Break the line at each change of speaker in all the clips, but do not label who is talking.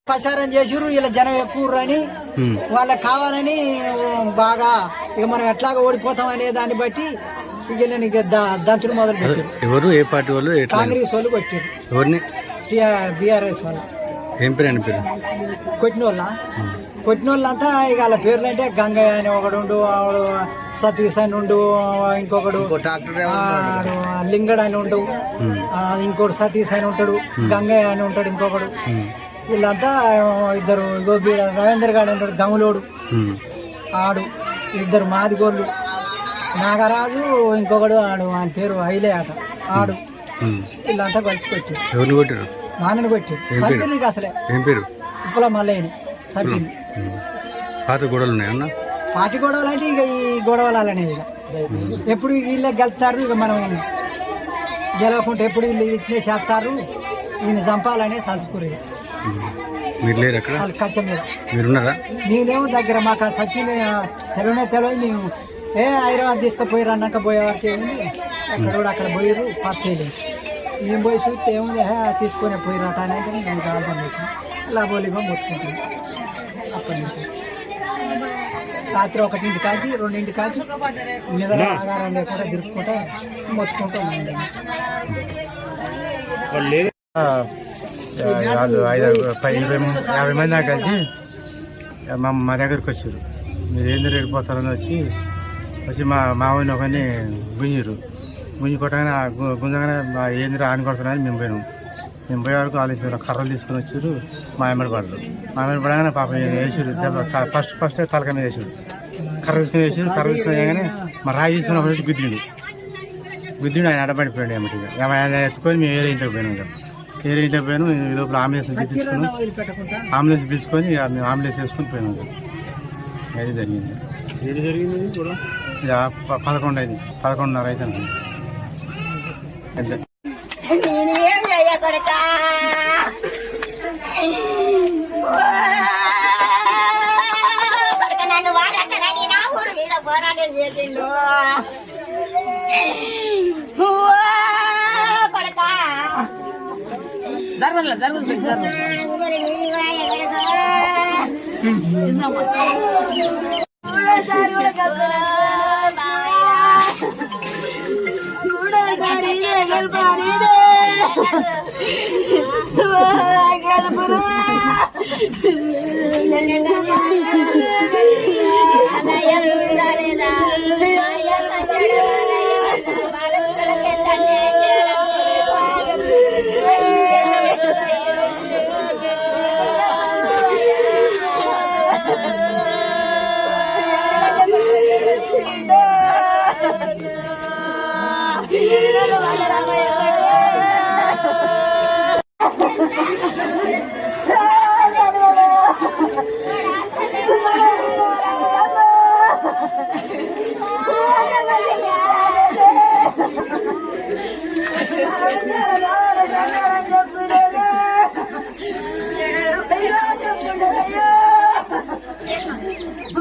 ప్రచారం చేసిర్రు. ఇలా జనం ఎక్కువ అని వాళ్ళకి కావాలని బాగా ఇక మనం ఎట్లాగా ఓడిపోతాం అనే దాన్ని బట్టి ఇక దంచుడు మొదలు పెట్టారు.
ఎవరు ఏ పార్టీ వాళ్ళు?
కాంగ్రెస్ వాళ్ళు కొట్టారు.
ఎవరిని?
బీఆర్ఎస్ వాళ్ళు.
ఏం పేరు అని పేరు?
కొట్టిన వాళ్ళంతా ఇక వాళ్ళ పేర్లు అంటే గంగయ్య అని ఒకడు, సతీష్ అని ఉండు, ఇంకొకడు లింగడ్ అని ఉండు, ఇంకోటి సతీష్ అని ఉంటాడు, గంగయ్య అని ఉంటాడు ఇంకొకడు. వీళ్ళంతా ఇద్దరు రవీంద్ర గారు ఉంటాడు, గంగులోడు ఆడు, ఇద్దరు మాదిగోళ్ళు, నాగరాజు ఇంకొకడు ఆడు, ఆయన పేరు ఐలే ఆట ఆడు. వీళ్ళంతా కలిసి కొట్టారు. మానని కొట్టారు. సంపీర్నికి అసలే ఉప్పల మల్లయ్యని సంపీర్ని.
పాత గొడవలు ఉన్నాయన్న?
పార్టీ గొడవలు అంటే ఇక ఈ గొడవలు అలానే ఇక ఎప్పుడు వీళ్ళకి గెలుపుతారు. ఇక మనం గెలవకుంటే ఎప్పుడు వీళ్ళు ఇట్నే చేస్తారు, ఈయన చంపాలని తలుచుకుని
మీరు లేరు అక్కడ?
కచ్చ మీద
మీరున్నారా?
నేనేమో దగ్గర మాకు సచిన్ తెలియదు. మేము హైదరాబాద్ తీసుకుపోయారు అన్నాక పోయేవారికి ఏముంది, అక్కడ కూడా అక్కడ పోయారు పత్తేది. మేము పోయి చూస్తే ఏముంది తీసుకొని పోయారు అట అని అంటే నేను కావాల్సిన చేసాను. అలా బోలిగా మొత్తుకుంటాను. అప్పటి నుంచి రాత్రి 1 కాచి 2 కాచి నిద్ర ఆగారం లేకుండా తిరుపుకుంటా మొత్తుకుంటూ ఉన్నాను.
వాళ్ళు 50 మంది దాకా కలిసి మా దగ్గరికి వచ్చారు. మీరు ఏం వెళ్ళిపోతారని వచ్చి మా ఊరిని ఒకరిని గుంజి కొట్టగానే గుంజగానే ఏందిరా ఆని కొడుతున్నారని మేము పోయినాం. మేము పోయే వరకు వాళ్ళు కర్రలు తీసుకుని వచ్చారు. మా ఎమ్మడి పడగానే పాప వేసారు దెబ్బ. ఫస్ట్ తలక మీద వేసారు. కర్ర తీసుకుని వేయగానే మా రాయి తీసుకుని వచ్చి గుద్దిండు. ఆయన అడ్డపడిపోయాడు ఏమిటి. ఆయన ఎత్తుకొని మేము వేరే ఇంట్లోకి పోయినాం. వేరే ఇంట్లోకి పోయాను. ఈ లోపల అంబులెన్స్ తీసుకుని అంబులెన్స్ పిలుచుకొని మేము అంబులెన్స్ వేసుకొని పోయినాం. అది జరిగింది. 11 అయింది, 11:30 అయితే అనుకుంది. అంతే.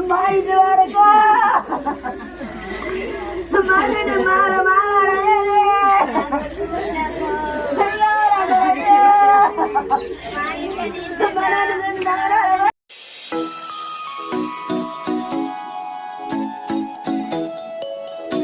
Bye.